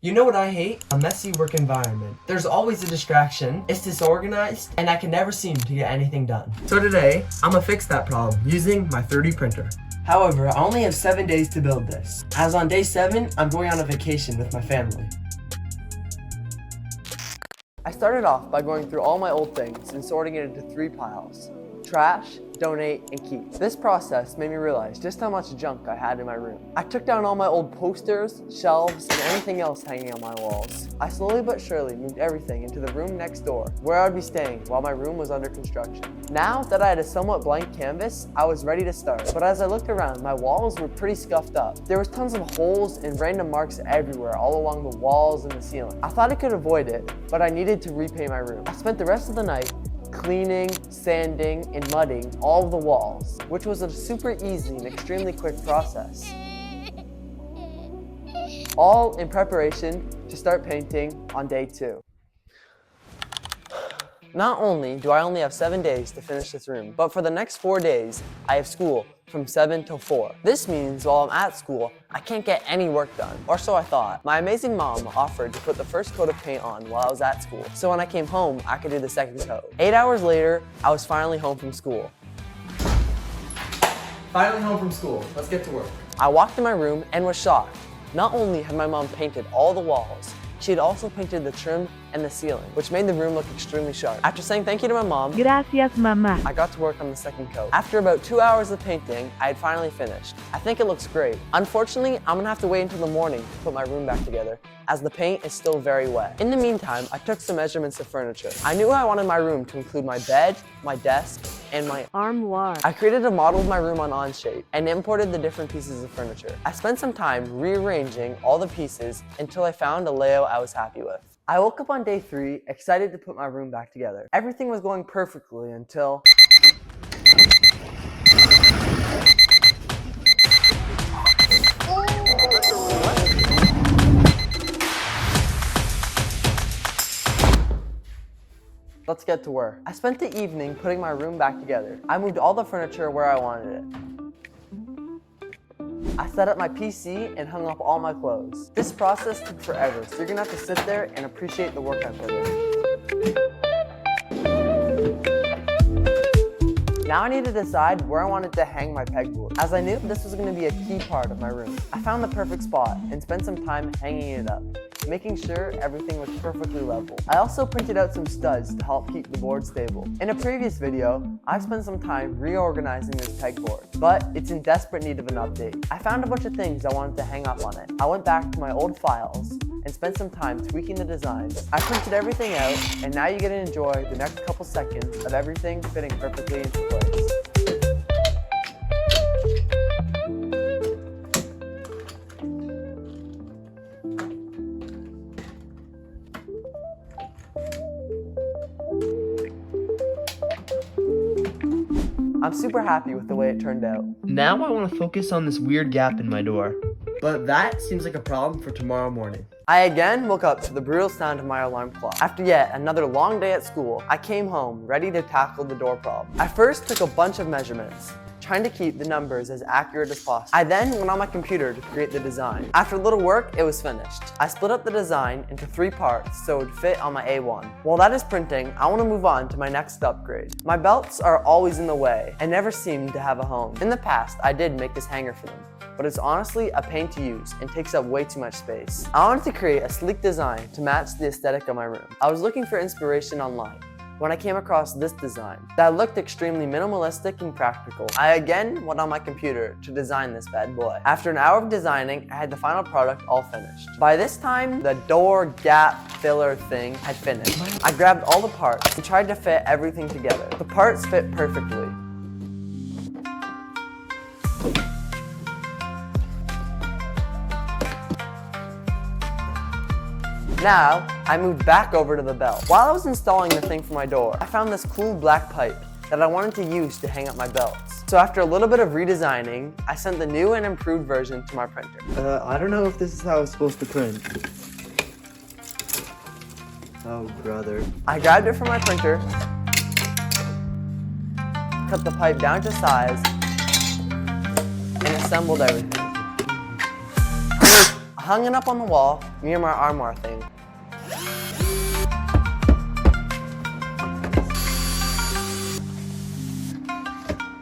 You know what I hate? A messy work environment. There's always a distraction, it's disorganized, and I can never seem to get anything done. So today, I'm gonna fix that problem using my 3D printer. However, I only have 7 days to build this, as on day 7, I'm going on a vacation with my family. I started off by going through all my old things and sorting it into 3 piles: trash, donate, and keep. This process made me realize just how much junk I had in my room. I took down all my old posters, shelves, and anything else hanging on my walls. I slowly but surely moved everything into the room next door, where I would be staying while my room was under construction. Now that I had a somewhat blank canvas, I was ready to start. But as I looked around, my walls were pretty scuffed up. There was tons of holes and random marks everywhere, all along the walls and the ceiling. I thought I could avoid it, but I needed to repaint my room. I spent the rest of the night cleaning, sanding, and mudding all of the walls, which was a super easy and extremely quick process. All in preparation to start painting on day 2. Not only do I only have 7 days to finish this room, but for the next 4 days, I have school from 7 till 4. This means while I'm at school, I can't get any work done, or so I thought. My amazing mom offered to put the first coat of paint on while I was at school, so when I came home, I could do the second coat. 8 hours later, I was finally home from school. Finally home from school, let's get to work. I walked in my room and was shocked. Not only had my mom painted all the walls, she had also painted the trim and the ceiling, which made the room look extremely sharp. After saying thank you to my mom, Gracias, mamá. I got to work on the second coat. After about 2 hours of painting, I had finally finished. I think it looks great. Unfortunately, I'm gonna have to wait until the morning to put my room back together, as the paint is still very wet. In the meantime, I took some measurements of furniture. I knew I wanted my room to include my bed, my desk, and my Armoire. I created a model of my room on Onshape and imported the different pieces of furniture. I spent some time rearranging all the pieces until I found a layout I was happy with. I woke up on day 3, excited to put my room back together. Everything was going perfectly until... Let's get to work. I spent the evening putting my room back together. I moved all the furniture where I wanted it. I set up my PC and hung up all my clothes. This process took forever, so you're gonna have to sit there and appreciate the work I put in. Now I need to decide where I wanted to hang my pegboard, as I knew this was gonna be a key part of my room. I found the perfect spot and spent some time hanging it up, making sure everything was perfectly level. I also printed out some studs to help keep the board stable. In a previous video, I spent some time reorganizing this pegboard, but it's in desperate need of an update. I found a bunch of things I wanted to hang up on it. I went back to my old files and spent some time tweaking the designs. I printed everything out, and now you get to enjoy the next couple seconds of everything fitting perfectly into place. I'm super happy with the way it turned out. Now I want to focus on this weird gap in my door. But that seems like a problem for tomorrow morning. I again woke up to the brutal sound of my alarm clock. After yet another long day at school, I came home ready to tackle the door problem. I first took a bunch of measurements, trying to keep the numbers as accurate as possible. I then went on my computer to create the design. After a little work, it was finished. I split up the design into 3 parts so it would fit on my A1. While that is printing, I want to move on to my next upgrade. My belts are always in the way and never seem to have a home. In the past, I did make this hanger for them, but it's honestly a pain to use and takes up way too much space. I wanted to create a sleek design to match the aesthetic of my room. I was looking for inspiration online when I came across this design that looked extremely minimalistic and practical. I again went on my computer to design this bad boy. After an hour of designing, I had the final product all finished. By this time, the door gap filler thing had finished. I grabbed all the parts and tried to fit everything together. The parts fit perfectly. Now, I moved back over to the belt. While I was installing the thing for my door, I found this cool black pipe that I wanted to use to hang up my belts. So after a little bit of redesigning, I sent the new and improved version to my printer. I don't know if this is how it's supposed to print. Oh, brother. I grabbed it from my printer, cut the pipe down to size, and assembled everything. hung it up on the wall near my armoire thing.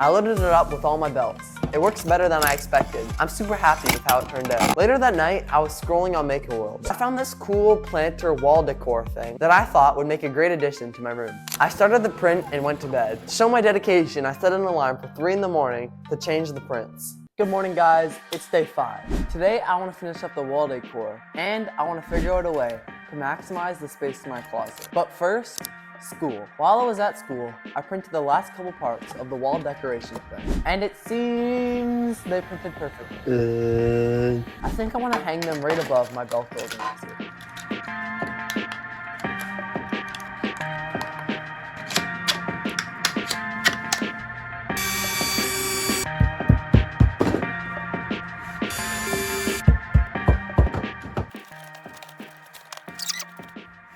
I loaded it up with all my belts. It works better than I expected. I'm super happy with how it turned out. Later that night, I was scrolling on Make-A-World. I found this cool planter wall decor thing that I thought would make a great addition to my room. I started the print and went to bed. To show my dedication, I set an alarm for 3 in the morning to change the prints. Good morning, guys. It's day 5. Today, I want to finish up the wall decor, and I want to figure out a way to maximize the space in my closet. But first, school. While I was at school, I printed the last couple parts of the wall decoration thing, and it seems they printed perfectly. I think I want to hang them right above my belt organizer.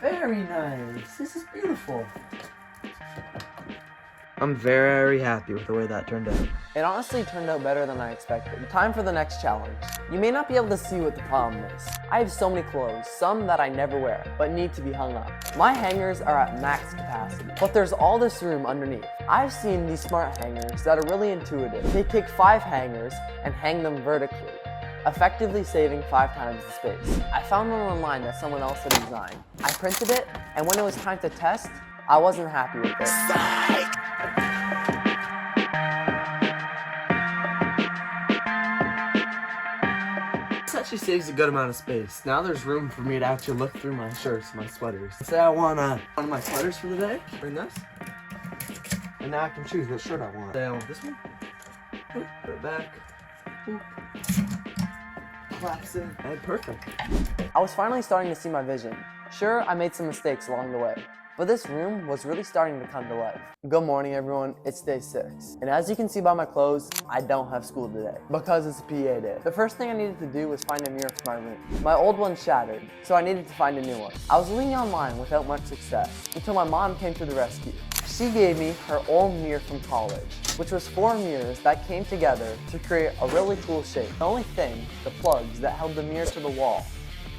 Very nice. This is beautiful. I'm very happy with the way that turned out. It honestly turned out better than I expected. Time for the next challenge. You may not be able to see what the problem is. I have so many clothes, some that I never wear, but need to be hung up. My hangers are at max capacity, but there's all this room underneath. I've seen these smart hangers that are really intuitive. They take 5 hangers and hang them vertically, effectively saving 5 times the space. I found one online that someone else had designed. I printed it, and when it was time to test, I wasn't happy with it. This actually saves a good amount of space. Now there's room for me to actually look through my shirts, my sweaters. Say I want one of my sweaters for the day, bring this. And now I can choose what shirt I want. Say I want this one. Oop, put it back. Oop. Collapse it. And perfect. I was finally starting to see my vision. Sure, I made some mistakes along the way, but this room was really starting to come to life. Good morning, everyone. It's day 6. And as you can see by my clothes, I don't have school today because it's a PA day. The first thing I needed to do was find a mirror for my room. My old one shattered, so I needed to find a new one. I was looking online without much success until my mom came to the rescue. She gave me her old mirror from college, which was 4 mirrors that came together to create a really cool shape. The only thing, the plugs that held the mirror to the wall,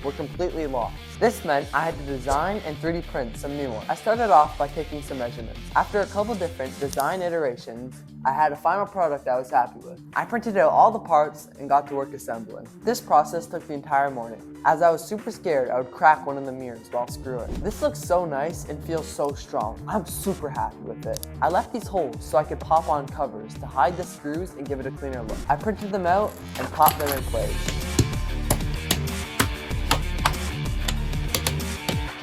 were completely lost. This meant I had to design and 3D print some new ones. I started off by taking some measurements. After a couple different design iterations, I had a final product I was happy with. I printed out all the parts and got to work assembling. This process took the entire morning. As I was super scared, I would crack one of the mirrors while screwing. This looks so nice and feels so strong. I'm super happy with it. I left these holes so I could pop on covers to hide the screws and give it a cleaner look. I printed them out and popped them in place.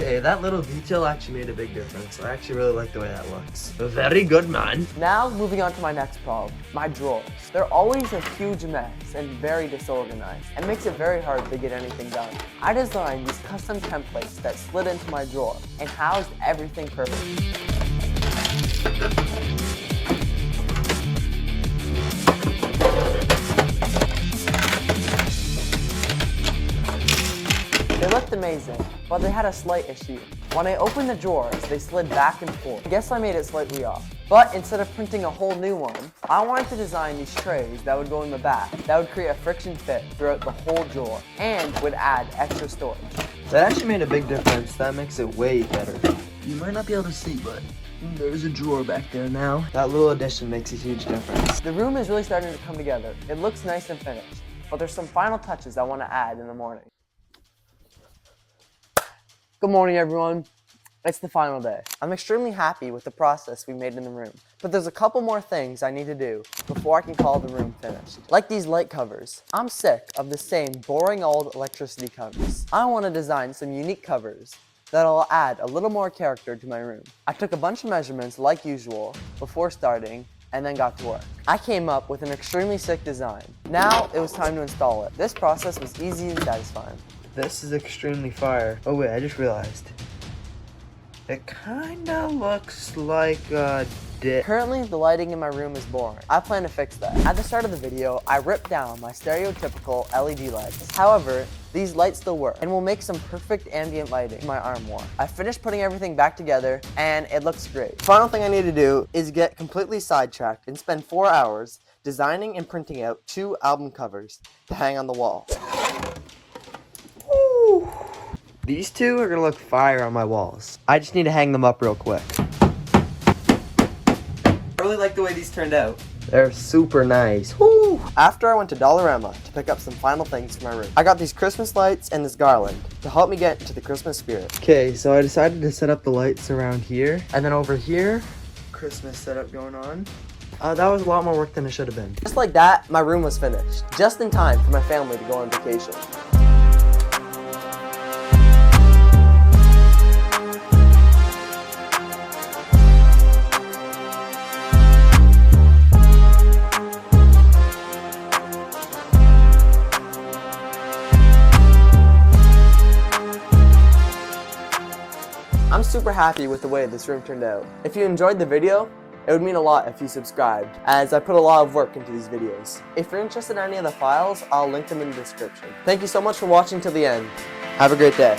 Okay, that little detail actually made a big difference. I actually really like the way that looks. Very good, man. Now, moving on to my next problem, my drawers. They're always a huge mess and very disorganized. It makes it very hard to get anything done. I designed these custom templates that slid into my drawer and housed everything perfectly. They looked amazing, but they had a slight issue. When I opened the drawers, they slid back and forth. I guess I made it slightly off. But instead of printing a whole new one, I wanted to design these trays that would go in the back, that would create a friction fit throughout the whole drawer, and would add extra storage. That actually made a big difference. That makes it way better. You might not be able to see, but there's a drawer back there now. That little addition makes a huge difference. The room is really starting to come together. It looks nice and finished, but there's some final touches I want to add in the morning. Good morning, everyone. It's the final day. I'm extremely happy with the process we made in the room, but there's a couple more things I need to do before I can call the room finished. Like these light covers. I'm sick of the same boring old electricity covers. I want to design some unique covers that'll add a little more character to my room. I took a bunch of measurements like usual before starting and then got to work. I came up with an extremely sick design. Now it was time to install it. This process was easy and satisfying. This is extremely fire. Oh wait, I just realized. It kinda looks like a dick. Currently, the lighting in my room is boring. I plan to fix that. At the start of the video, I ripped down my stereotypical LED lights. However, these lights still work and will make some perfect ambient lighting in my armoire. I finished putting everything back together and it looks great. Final thing I need to do is get completely sidetracked and spend 4 hours designing and printing out 2 album covers to hang on the wall. These two are gonna look fire on my walls. I just need to hang them up real quick. I really like the way these turned out. They're super nice. Woo! After I went to Dollarama to pick up some final things for my room, I got these Christmas lights and this garland to help me get into the Christmas spirit. Okay, so I decided to set up the lights around here, and then over here, Christmas setup going on. That was a lot more work than it should have been. Just like that, my room was finished, just in time for my family to go on vacation. I'm super happy with the way this room turned out. If you enjoyed the video, it would mean a lot if you subscribed, as I put a lot of work into these videos. If you're interested in any of the files, I'll link them in the description. Thank you so much for watching till the end. Have a great day.